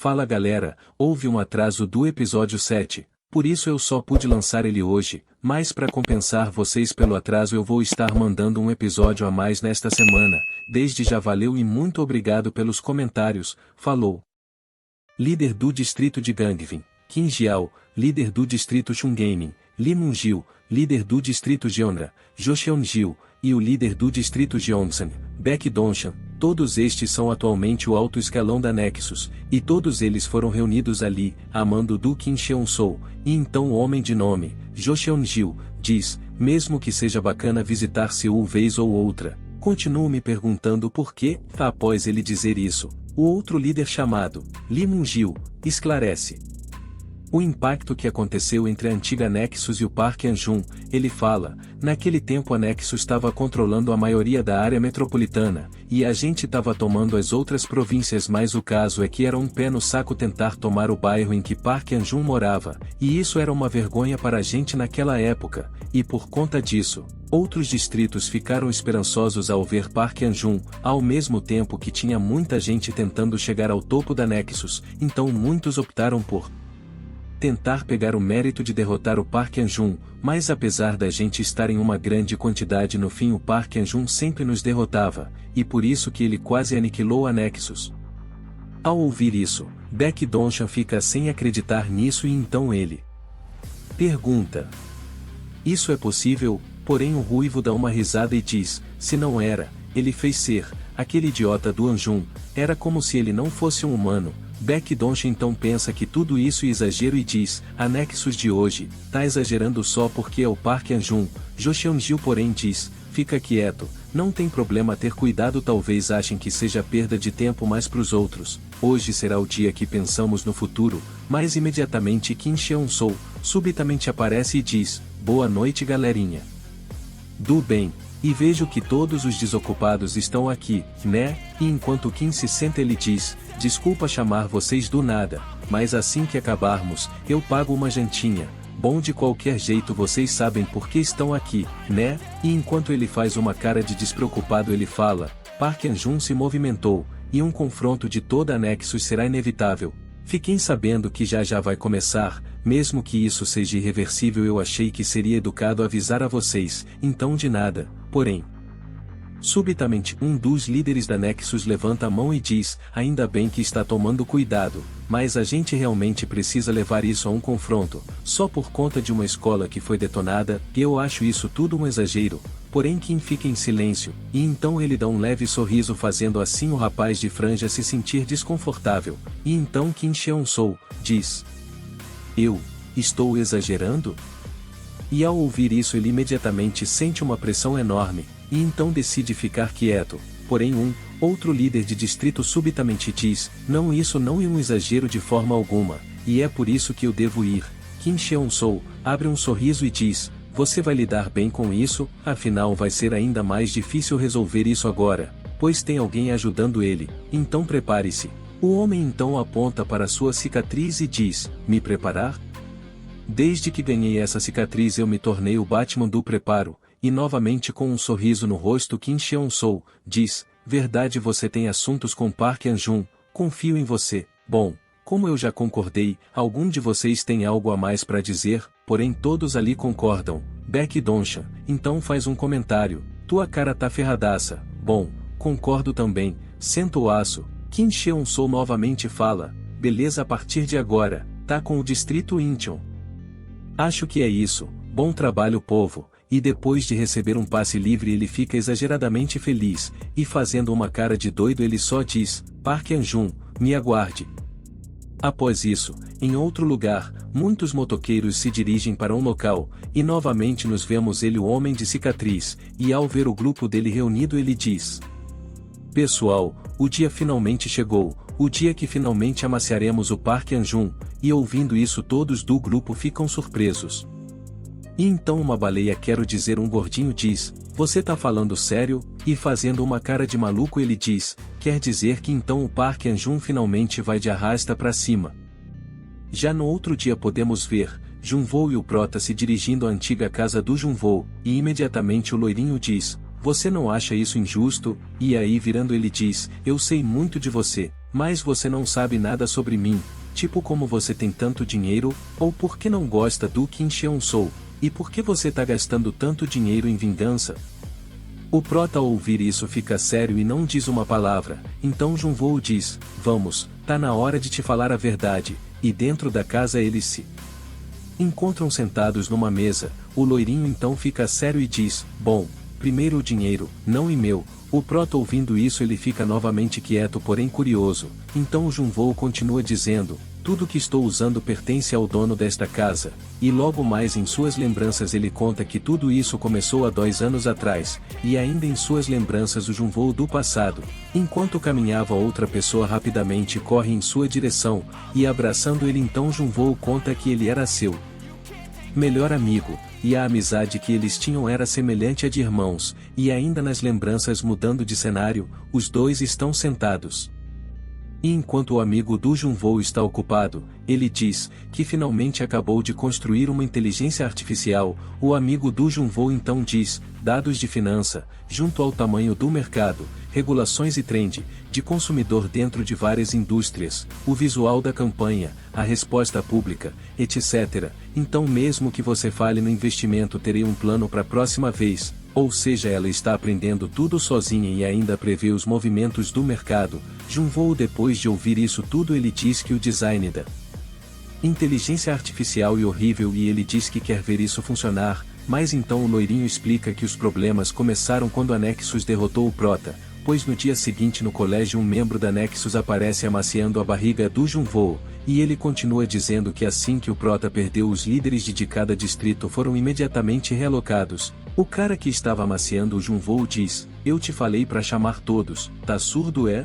Fala galera, houve um atraso do episódio 7, por isso eu só pude lançar ele hoje, mas para compensar vocês pelo atraso eu vou estar mandando um episódio a mais nesta semana. Desde já valeu e muito obrigado pelos comentários, falou. Líder do distrito de Gangvin, Kim Jiao, líder do distrito Chungaming, Lee Moon-gil, líder do distrito Jeonra, Jo Seon-gil, e o líder do distrito Jeongsan, Baek Dong-chan, todos estes são atualmente o alto escalão da Nexus, e todos eles foram reunidos ali, a mando do Kim Cheon-sol, e então o homem de nome, Jo Seon-gil, diz, mesmo que seja bacana visitar Seul vez ou outra, continuo me perguntando por que, após ele dizer isso, o outro líder chamado, Lee Moon-gil, esclarece o impacto que aconteceu entre a antiga Nexus e o Park An-jun. Ele fala, naquele tempo a Nexus estava controlando a maioria da área metropolitana, e a gente estava tomando as outras províncias, mas o caso é que era um pé no saco tentar tomar o bairro em que Park An-jun morava, e isso era uma vergonha para a gente naquela época, e por conta disso, outros distritos ficaram esperançosos ao ver Park An-jun, ao mesmo tempo que tinha muita gente tentando chegar ao topo da Nexus, então muitos optaram por tentar pegar o mérito de derrotar o Park An-jun, mas apesar da gente estar em uma grande quantidade no fim o Park An-jun sempre nos derrotava, e por isso que ele quase aniquilou a Nexus. Ao ouvir isso, Baek Dong-chan fica sem acreditar nisso e então ele pergunta: isso é possível? Porém o ruivo dá uma risada e diz, se não era, ele fez ser, aquele idiota do An-jun, era como se ele não fosse um humano. Baek Dong-chan então pensa que tudo isso é exagero e diz, a Nexus de hoje, tá exagerando só porque é o Park An-jun. Jo Seon-gil porém diz, fica quieto, não tem problema ter cuidado, talvez achem que seja perda de tempo mas pros outros, hoje será o dia que pensamos no futuro, mas imediatamente Kim Cheon-sol, subitamente aparece e diz, boa noite galerinha. Do bem. E vejo que todos os desocupados estão aqui, né? E enquanto Kim se senta ele diz, desculpa chamar vocês do nada, mas assim que acabarmos, eu pago uma jantinha. Bom, de qualquer jeito vocês sabem por que estão aqui, né? E enquanto ele faz uma cara de despreocupado ele fala, Park An-jun se movimentou, e um confronto de toda a Nexus será inevitável. Fiquem sabendo que já vai começar, mesmo que isso seja irreversível eu achei que seria educado avisar a vocês, então de nada, porém. Subitamente um dos líderes da Nexus levanta a mão e diz, ainda bem que está tomando cuidado, mas a gente realmente precisa levar isso a um confronto, só por conta de uma escola que foi detonada, e eu acho isso tudo um exagero. Porém Kim fica em silêncio, e então ele dá um leve sorriso fazendo assim o rapaz de franja se sentir desconfortável, e então Kim Cheon-sol, diz, eu estou exagerando? E ao ouvir isso ele imediatamente sente uma pressão enorme, e então decide ficar quieto, porém outro líder de distrito subitamente diz, não, isso não é um exagero de forma alguma, e é por isso que eu devo ir. Kim Cheon-sol abre um sorriso e diz, você vai lidar bem com isso, afinal vai ser ainda mais difícil resolver isso agora, pois tem alguém ajudando ele, então prepare-se. O homem então aponta para sua cicatriz e diz, me preparar? Desde que ganhei essa cicatriz eu me tornei o Batman do preparo, e novamente com um sorriso no rosto Kim Cheon-sol, diz, verdade você tem assuntos com Park An-jun, confio em você, bom, como eu já concordei, algum de vocês tem algo a mais para dizer, porém todos ali concordam, Baek Dong-chan, então faz um comentário, tua cara tá ferradaça, bom, concordo também, senta o aço, Kim Cheon-sol novamente fala, beleza a partir de agora, tá com o distrito Incheon. Acho que é isso, bom trabalho povo, e depois de receber um passe livre ele fica exageradamente feliz, e fazendo uma cara de doido ele só diz, Park An-jun, me aguarde. Após isso, em outro lugar, muitos motoqueiros se dirigem para um local, e novamente nos vemos ele o homem de cicatriz, e ao ver o grupo dele reunido ele diz, pessoal, o dia finalmente chegou, o dia que finalmente amaciaremos o Park An-jun, e ouvindo isso todos do grupo ficam surpresos. E então uma baleia, quero dizer um gordinho diz, você tá falando sério? E fazendo uma cara de maluco ele diz, quer dizer que então o Park An-jun finalmente vai de arrasta pra cima. Já no outro dia podemos ver, Junvoo e o Prota se dirigindo à antiga casa do Junvoo, e imediatamente o loirinho diz, você não acha isso injusto? E aí virando ele diz, eu sei muito de você, mas você não sabe nada sobre mim, tipo como você tem tanto dinheiro, ou por que não gosta do Kim Cheon-soo, e por que você tá gastando tanto dinheiro em vingança? O prota ao ouvir isso fica sério e não diz uma palavra, então Junwoo diz, vamos, tá na hora de te falar a verdade, e dentro da casa eles se encontram sentados numa mesa, o loirinho então fica sério e diz, bom, primeiro o dinheiro, não e meu. O prota ouvindo isso ele fica novamente quieto porém curioso, então o Junwoo continua dizendo, tudo que estou usando pertence ao dono desta casa, e logo mais em suas lembranças ele conta que tudo isso começou há 2 anos atrás, e ainda em suas lembranças o Junwoo do passado, enquanto caminhava outra pessoa rapidamente corre em sua direção, e abraçando ele então Junwoo conta que ele era seu melhor amigo, e a amizade que eles tinham era semelhante à de irmãos, e ainda nas lembranças mudando de cenário, os dois estão sentados. E enquanto o amigo do Junwoo está ocupado, ele diz, que finalmente acabou de construir uma inteligência artificial, o amigo do Junwoo então diz, dados de finança, junto ao tamanho do mercado, regulações e trend, de consumidor dentro de várias indústrias, o visual da campanha, a resposta pública, etc. Então mesmo que você fale no investimento terei um plano para a próxima vez, ou seja ela está aprendendo tudo sozinha e ainda prevê os movimentos do mercado. Junwoo depois de ouvir isso tudo ele diz que o design da inteligência artificial é horrível e ele diz que quer ver isso funcionar, mas então o loirinho explica que os problemas começaram quando a Nexus derrotou o Prota, pois no dia seguinte no colégio um membro da Nexus aparece amaciando a barriga do Junwoo, e ele continua dizendo que assim que o Prota perdeu os líderes de cada distrito foram imediatamente realocados. O cara que estava amaciando o Junwoo diz, eu te falei pra chamar todos, tá surdo é?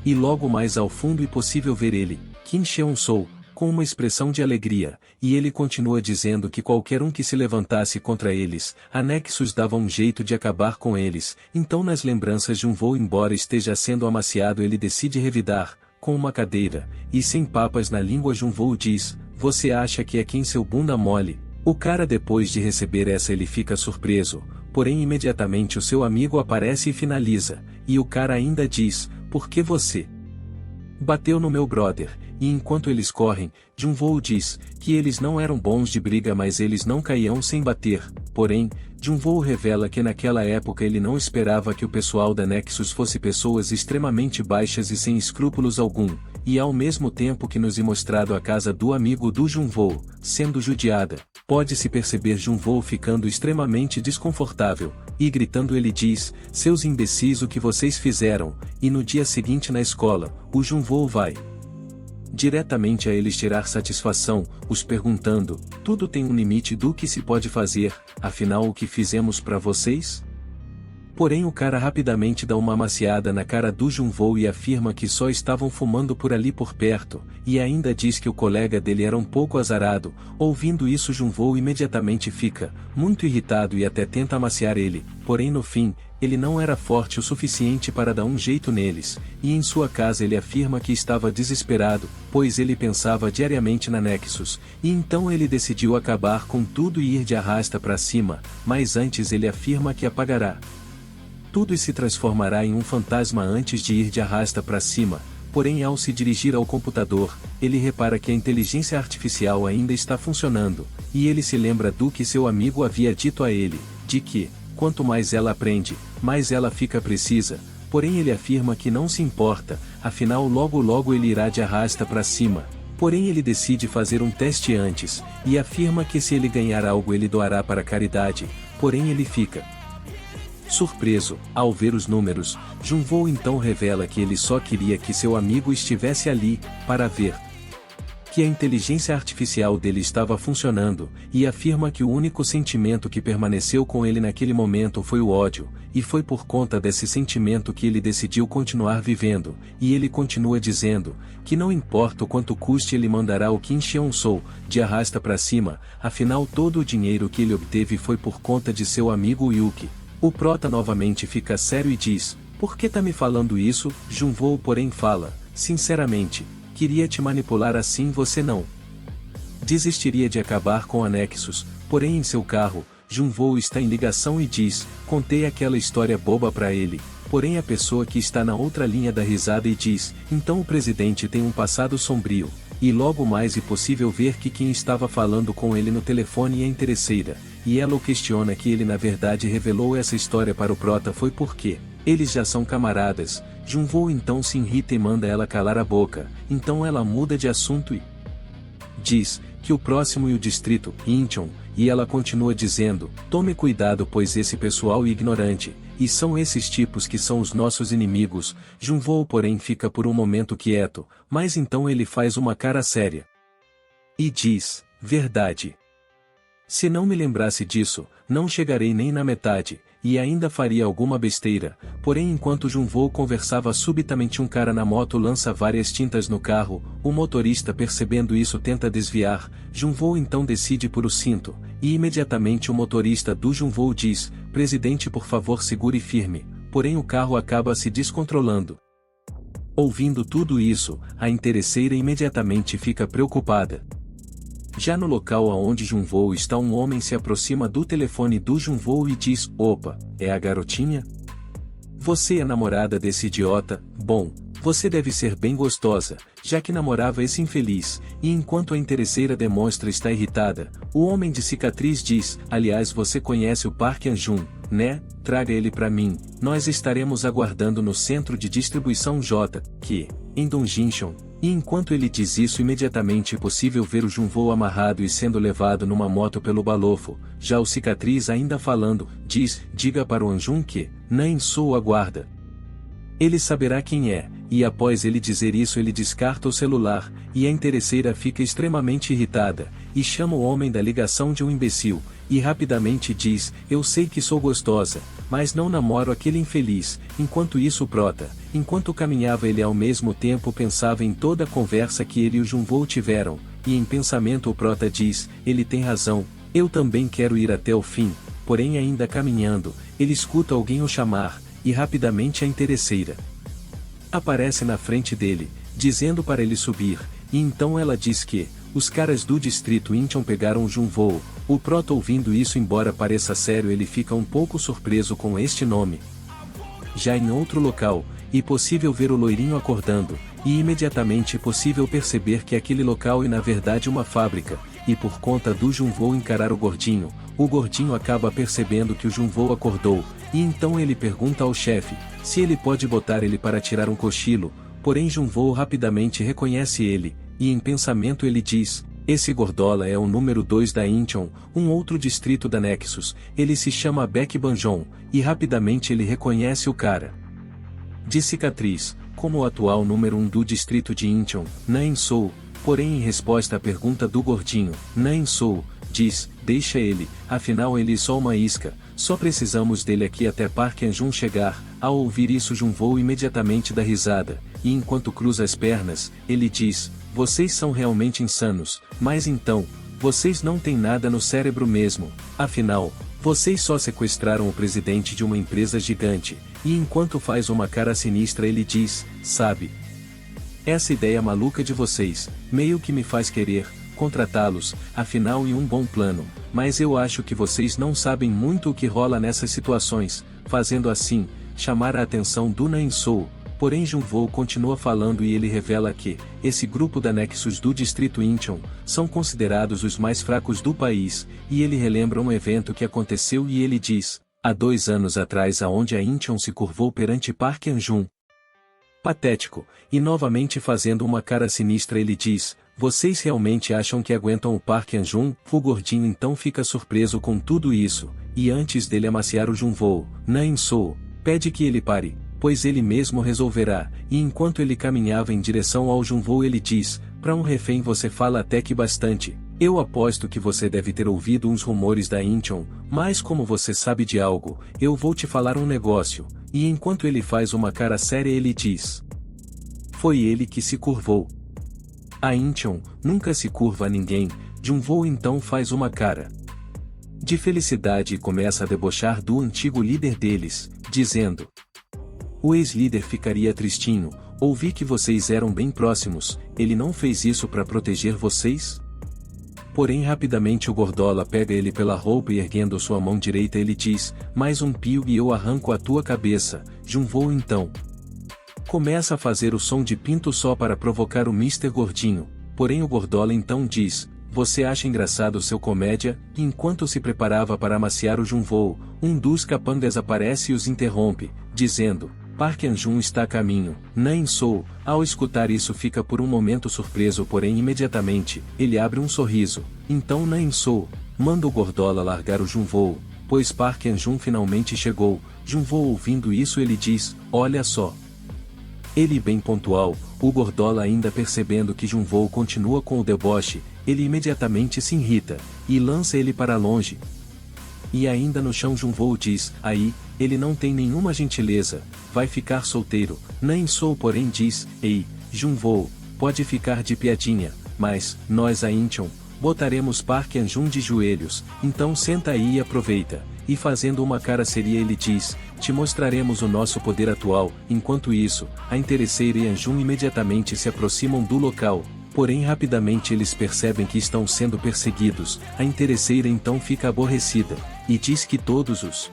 E logo mais ao fundo é possível ver ele, Kim Cheon-soo, com uma expressão de alegria, e ele continua dizendo que qualquer um que se levantasse contra eles, a Nexus dava um jeito de acabar com eles, então nas lembranças Junwoo embora esteja sendo amaciado ele decide revidar, com uma cadeira, e sem papas na língua Junwoo diz, você acha que é quem seu bunda mole? O cara depois de receber essa ele fica surpreso, porém imediatamente o seu amigo aparece e finaliza, e o cara ainda diz, por que você bateu no meu brother? E enquanto eles correm, Junwoo diz, que eles não eram bons de briga mas eles não caíam sem bater, porém, Junwoo revela que naquela época ele não esperava que o pessoal da Nexus fosse pessoas extremamente baixas e sem escrúpulos algum, e ao mesmo tempo que nos é mostrado a casa do amigo do Junwoo, sendo judiada, pode-se perceber Junwoo ficando extremamente desconfortável, e gritando ele diz, seus imbecis o que vocês fizeram, e no dia seguinte na escola, o Junwoo vai diretamente a eles tirar satisfação, os perguntando, tudo tem um limite do que se pode fazer, afinal o que fizemos pra vocês? Porém o cara rapidamente dá uma amaciada na cara do Junwoo e afirma que só estavam fumando por ali por perto, e ainda diz que o colega dele era um pouco azarado. Ouvindo isso Junwoo imediatamente fica muito irritado e até tenta amaciar ele, porém no fim, ele não era forte o suficiente para dar um jeito neles, e em sua casa ele afirma que estava desesperado, pois ele pensava diariamente na Nexus, e então ele decidiu acabar com tudo e ir de arrasta para cima, mas antes ele afirma que apagará tudo e se transformará em um fantasma antes de ir de arrasta para cima, porém ao se dirigir ao computador, ele repara que a inteligência artificial ainda está funcionando, e ele se lembra do que seu amigo havia dito a ele, de que, quanto mais ela aprende, mais ela fica precisa, porém ele afirma que não se importa, afinal logo ele irá de arrasta para cima. Porém ele decide fazer um teste antes, e afirma que se ele ganhar algo ele doará para a caridade, porém ele fica surpreso, ao ver os números. Junwoo então revela que ele só queria que seu amigo estivesse ali, para ver que a inteligência artificial dele estava funcionando, e afirma que o único sentimento que permaneceu com ele naquele momento foi o ódio, e foi por conta desse sentimento que ele decidiu continuar vivendo, e ele continua dizendo, que não importa o quanto custe ele mandará o Kim Cheon-soo, de arrasta para cima, afinal todo o dinheiro que ele obteve foi por conta de seu amigo Yuki. O prota novamente fica sério e diz, por que tá me falando isso? Junwoo porém fala, sinceramente, queria te manipular assim você não desistiria de acabar com a Nexus, porém em seu carro, Junwoo está em ligação e diz, contei aquela história boba pra ele, porém a pessoa que está na outra linha dá risada e diz, então o presidente tem um passado sombrio, e logo mais é possível ver que quem estava falando com ele no telefone é a interesseira, e ela o questiona que ele na verdade revelou essa história para o prota foi porque eles já são camaradas. Junvoo então se irrita e manda ela calar a boca, então ela muda de assunto e diz que o próximo e o distrito, Incheon, e ela continua dizendo, tome cuidado pois esse pessoal é ignorante, e são esses tipos que são os nossos inimigos. Junvoo porém fica por um momento quieto, mas então ele faz uma cara séria e diz, verdade. Se não me lembrasse disso, não chegarei nem na metade, e ainda faria alguma besteira. Porém enquanto Junvoo conversava subitamente um cara na moto lança várias tintas no carro, o motorista percebendo isso tenta desviar, Junvoo então decide por o cinto, e imediatamente o motorista do Junvoo diz, presidente por favor segure firme, porém o carro acaba se descontrolando. Ouvindo tudo isso, a interesseira imediatamente fica preocupada. Já no local aonde Junvoo está um homem se aproxima do telefone do Junvoo e diz, opa, é a garotinha? Você é namorada desse idiota? Bom, você deve ser bem gostosa, já que namorava esse infeliz, e enquanto a interesseira demonstra estar irritada, o homem de cicatriz diz, aliás você conhece o Park An-jun, né? Traga ele pra mim, nós estaremos aguardando no centro de distribuição J, que, em Dongjincheon. E enquanto ele diz isso imediatamente é possível ver o Junvoo amarrado e sendo levado numa moto pelo balofo, já o cicatriz ainda falando, diz, diga para o Anjun que, nem sou aguarda. Ele saberá quem é, e após ele dizer isso ele descarta o celular, e a interesseira fica extremamente irritada, e chama o homem da ligação de um imbecil, e rapidamente diz, eu sei que sou gostosa, mas não namoro aquele infeliz. Enquanto isso o prota, enquanto caminhava ele ao mesmo tempo pensava em toda a conversa que ele e o Junvoo tiveram, e em pensamento o prota diz, ele tem razão, eu também quero ir até o fim, porém ainda caminhando, ele escuta alguém o chamar, e rapidamente a interesseira aparece na frente dele, dizendo para ele subir, e então ela diz que, os caras do distrito Incheon pegaram o Junvoo. O prota ouvindo isso embora pareça sério ele fica um pouco surpreso com este nome. Já em outro local, é possível ver o loirinho acordando, e imediatamente é possível perceber que aquele local é na verdade uma fábrica, e por conta do Junvoo encarar o gordinho acaba percebendo que o Junvoo acordou, e então ele pergunta ao chefe, se ele pode botar ele para tirar um cochilo, porém Junvoo rapidamente reconhece ele, e em pensamento ele diz, esse gordola é o número 2 da Incheon, um outro distrito da Nexus, ele se chama Baek Banjon, e rapidamente ele reconhece o cara de cicatriz, como o atual número 1 do distrito de Incheon, Nain Sou, porém em resposta à pergunta do gordinho, Nain Sou, diz, deixa ele, afinal ele é só uma isca, só precisamos dele aqui até Park An-jun chegar. Ao ouvir isso Junvoo imediatamente dá risada, e enquanto cruza as pernas, ele diz, vocês são realmente insanos, mas então, vocês não têm nada no cérebro mesmo, afinal, vocês só sequestraram o presidente de uma empresa gigante, e enquanto faz uma cara sinistra ele diz, sabe? Essa ideia maluca de vocês, meio que me faz querer contratá-los, afinal um bom plano, mas eu acho que vocês não sabem muito o que rola nessas situações, fazendo assim, chamar a atenção do Nain Sou, porém Junvoo continua falando e ele revela que, esse grupo da Nexus do distrito Incheon, são considerados os mais fracos do país, e ele relembra um evento que aconteceu e ele diz, há 2 anos atrás aonde a Incheon se curvou perante Park An-jun. Patético, e novamente fazendo uma cara sinistra ele diz, vocês realmente acham que aguentam o Park An-jun? O gordinho então fica surpreso com tudo isso, e antes dele amaciar o Junvoo, Nain Sou, pede que ele pare, pois ele mesmo resolverá, e enquanto ele caminhava em direção ao Junvoo ele diz, para um refém você fala até que bastante, eu aposto que você deve ter ouvido uns rumores da Incheon, mas como você sabe de algo, eu vou te falar um negócio, e enquanto ele faz uma cara séria ele diz, foi ele que se curvou. A Incheon nunca se curva a ninguém. Junvoo então faz uma cara de felicidade e começa a debochar do antigo líder deles, dizendo, o ex-líder ficaria tristinho, ouvi que vocês eram bem próximos, ele não fez isso para proteger vocês? Porém rapidamente o Gordola pega ele pela roupa e erguendo sua mão direita ele diz, mais um pio e eu arranco a tua cabeça. Junvoo então começa a fazer o som de pinto só para provocar o Mr. Gordinho, porém o Gordola então diz, você acha engraçado seu comédia, e enquanto se preparava para amaciar o Junvoo, um dos capangas aparece e os interrompe, dizendo, Park An-jun está a caminho. Nan Soo, ao escutar isso fica por um momento surpreso porém imediatamente, ele abre um sorriso, então Nan Soo manda o Gordola largar o Junvoo, pois Park An-jun finalmente chegou. Junvoo ouvindo isso ele diz, olha só. Ele bem pontual, o Gordola ainda percebendo que Junvoo continua com o deboche, ele imediatamente se irrita, e lança ele para longe. E ainda no chão Junvoo diz, aí, ele não tem nenhuma gentileza, vai ficar solteiro. Nan Soo porém diz, ei, Junvoo, pode ficar de piadinha, mas, nós a Incheon, botaremos Park An-jun de joelhos, então senta aí e aproveita. E fazendo uma cara seria ele diz, te mostraremos o nosso poder atual. Enquanto isso, a interesseira e An-jun imediatamente se aproximam do local, porém rapidamente eles percebem que estão sendo perseguidos. A interesseira então fica aborrecida, e diz que todos os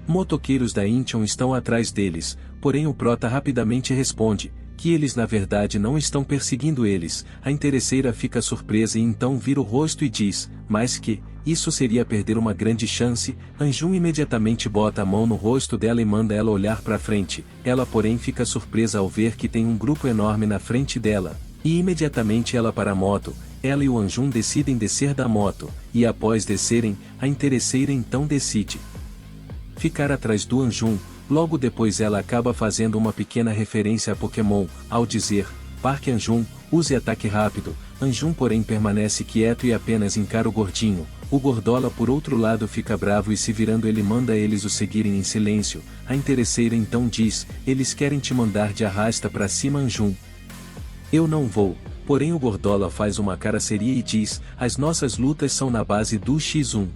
motoqueiros da Incheon estão atrás deles, porém o prota rapidamente responde, que eles na verdade não estão perseguindo eles. A interesseira fica surpresa e então vira o rosto e diz, mas que, isso seria perder uma grande chance. An-jun imediatamente bota a mão no rosto dela e manda ela olhar para frente, ela porém fica surpresa ao ver que tem um grupo enorme na frente dela, e imediatamente ela para a moto, ela e o An-jun decidem descer da moto, e após descerem, a interesseira então decide ficar atrás do An-jun. Logo depois ela acaba fazendo uma pequena referência a Pokémon, ao dizer, Park An-jun, use ataque rápido. An-jun porém permanece quieto e apenas encara o gordinho. O Gordola por outro lado fica bravo e se virando ele manda eles o seguirem em silêncio. A interesseira então diz, eles querem te mandar de arrasta pra cima An-jun. Eu não vou. Porém o Gordola faz uma cara séria e diz, as nossas lutas são na base do X1.